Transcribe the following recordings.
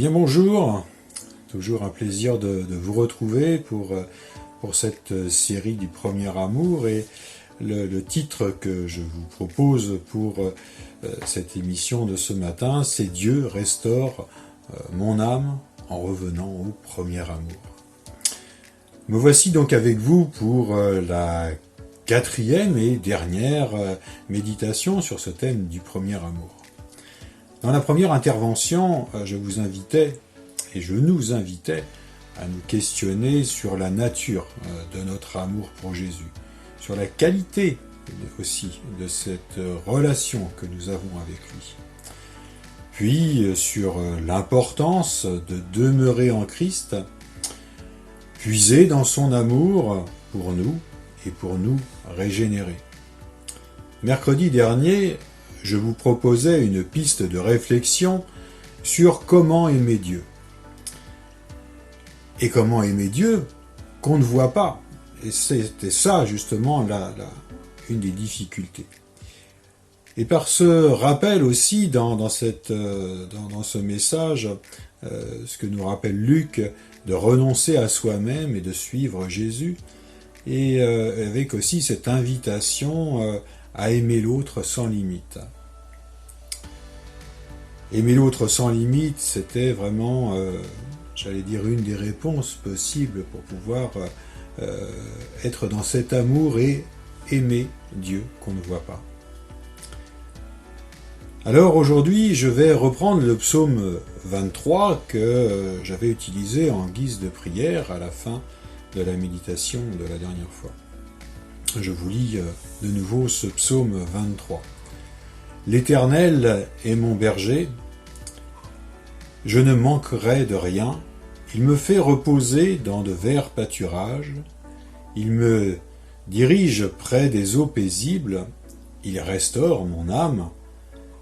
Bien bonjour, toujours un plaisir de vous retrouver pour cette série du premier amour et le titre que je vous propose pour cette émission de ce matin, c'est Dieu restaure mon âme en revenant au premier amour. Me voici donc avec vous pour la quatrième et dernière méditation sur ce thème du premier amour. Dans la première intervention, je nous invitais à nous questionner sur la nature de notre amour pour Jésus, sur la qualité aussi de cette relation que nous avons avec lui. Puis sur l'importance de demeurer en Christ, puiser dans son amour pour nous et pour nous régénérer. Mercredi dernier, je vous proposais une piste de réflexion sur comment aimer Dieu. Et comment aimer Dieu qu'on ne voit pas. Et c'était ça justement une des difficultés. Et par ce rappel aussi dans ce message, ce que nous rappelle Luc, de renoncer à soi-même et de suivre Jésus, et avec aussi cette invitation à aimer l'autre sans limite. Aimer l'autre sans limite, c'était vraiment, une des réponses possibles pour pouvoir être dans cet amour et aimer Dieu qu'on ne voit pas. Alors aujourd'hui, je vais reprendre le psaume 23 que j'avais utilisé en guise de prière à la fin de la méditation de la dernière fois. Je vous lis de nouveau ce psaume 23. L'Éternel est mon berger, je ne manquerai de rien. Il me fait reposer dans de verts pâturages, il me dirige près des eaux paisibles, il restaure mon âme,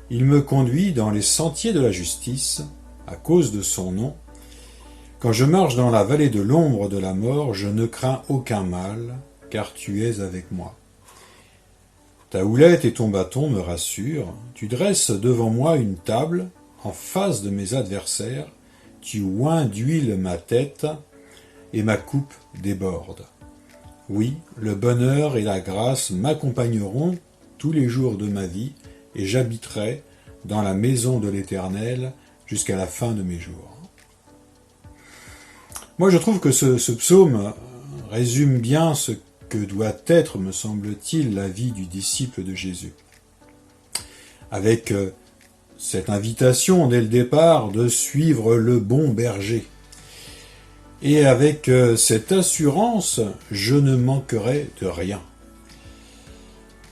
il me conduit dans les sentiers de la justice, à cause de son nom. Quand je marche dans la vallée de l'ombre de la mort, je ne crains aucun mal, car tu es avec moi. Ta houlette et ton bâton me rassurent, tu dresses devant moi une table en face de mes adversaires, tu oins d'huile ma tête et ma coupe déborde. Oui, le bonheur et la grâce m'accompagneront tous les jours de ma vie et j'habiterai dans la maison de l'Éternel jusqu'à la fin de mes jours. Moi, je trouve que ce psaume résume bien ce que doit être, me semble-t-il, la vie du disciple de Jésus. Avec cette invitation, dès le départ, de suivre le bon berger. Et avec cette assurance, je ne manquerai de rien.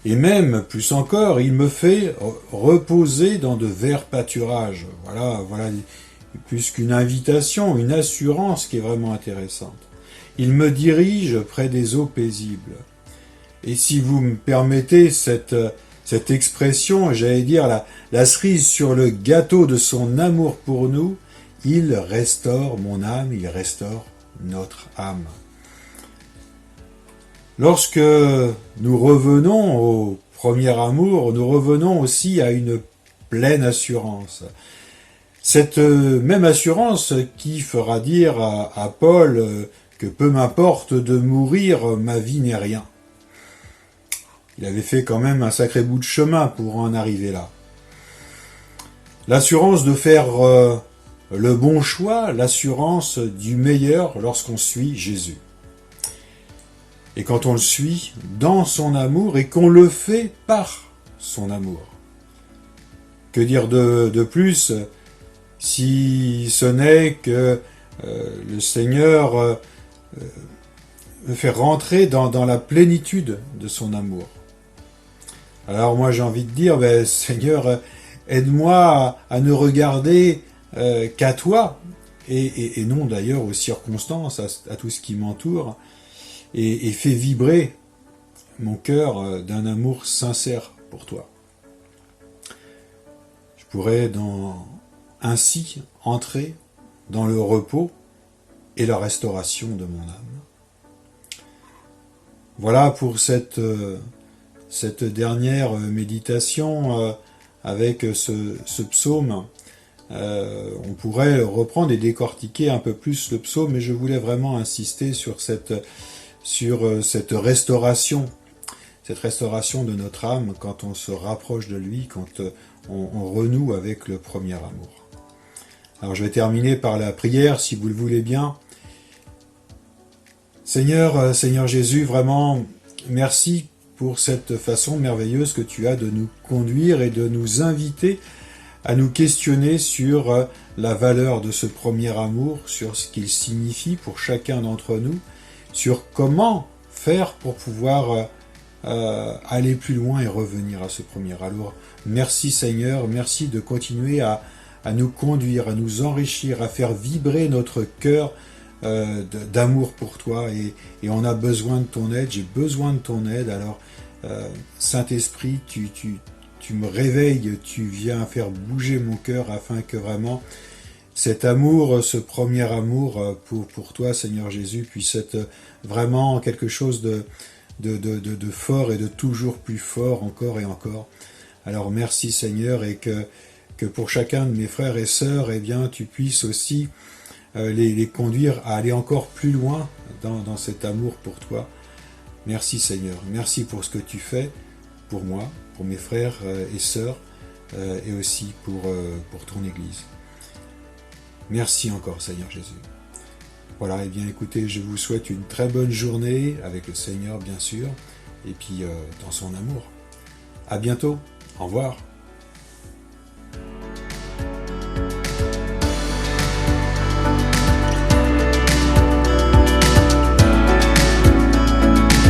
Et même, plus encore, il me fait reposer dans de verts pâturages. Voilà plus qu'une invitation, une assurance qui est vraiment intéressante. Il me dirige près des eaux paisibles. Et si vous me permettez cette expression, j'allais dire la cerise sur le gâteau de son amour pour nous, il restaure mon âme, il restaure notre âme. Lorsque nous revenons au premier amour, nous revenons aussi à une pleine assurance. Cette même assurance qui fera dire à Paul que peu m'importe de mourir, ma vie n'est rien. Il avait fait quand même un sacré bout de chemin pour en arriver là. L'assurance de faire le bon choix, l'assurance du meilleur lorsqu'on suit Jésus. Et quand on le suit dans son amour et qu'on le fait par son amour. Que dire de plus si ce n'est que le Seigneur me fait rentrer dans la plénitude de son amour. Alors moi j'ai envie de dire, Seigneur, aide-moi à ne regarder qu'à toi, et non d'ailleurs aux circonstances, à tout ce qui m'entoure, et fais vibrer mon cœur d'un amour sincère pour toi. Je pourrais ainsi entrer dans le repos et la restauration de mon âme. Voilà pour cette dernière méditation avec ce psaume On pourrait reprendre et décortiquer un peu plus le psaume, mais je voulais vraiment insister sur cette restauration, de notre âme quand on se rapproche de lui, quand on renoue avec le premier amour. Alors je vais terminer par la prière, si vous le voulez bien. Seigneur Jésus, vraiment, merci pour cette façon merveilleuse que tu as de nous conduire et de nous inviter à nous questionner sur la valeur de ce premier amour, sur ce qu'il signifie pour chacun d'entre nous, sur comment faire pour pouvoir aller plus loin et revenir à ce premier. Alors, merci Seigneur, merci de continuer à nous conduire, à nous enrichir, à faire vibrer notre cœur d'amour pour toi, et on a besoin de ton aide, j'ai besoin de ton aide. Alors Saint-Esprit, tu me réveilles, tu viens faire bouger mon cœur afin que vraiment cet amour, ce premier amour pour toi Seigneur Jésus, puisse être vraiment quelque chose de fort et de toujours plus fort, encore et encore. Alors merci Seigneur, et que pour chacun de mes frères et sœurs, eh bien, tu puisses aussi les conduire à aller encore plus loin dans cet amour pour toi. Merci Seigneur, merci pour ce que tu fais pour moi, pour mes frères et sœurs, et aussi pour ton Église. Merci encore Seigneur Jésus. Voilà, et bien écoutez, je vous souhaite une très bonne journée avec le Seigneur bien sûr, et puis dans son amour. À bientôt, au revoir.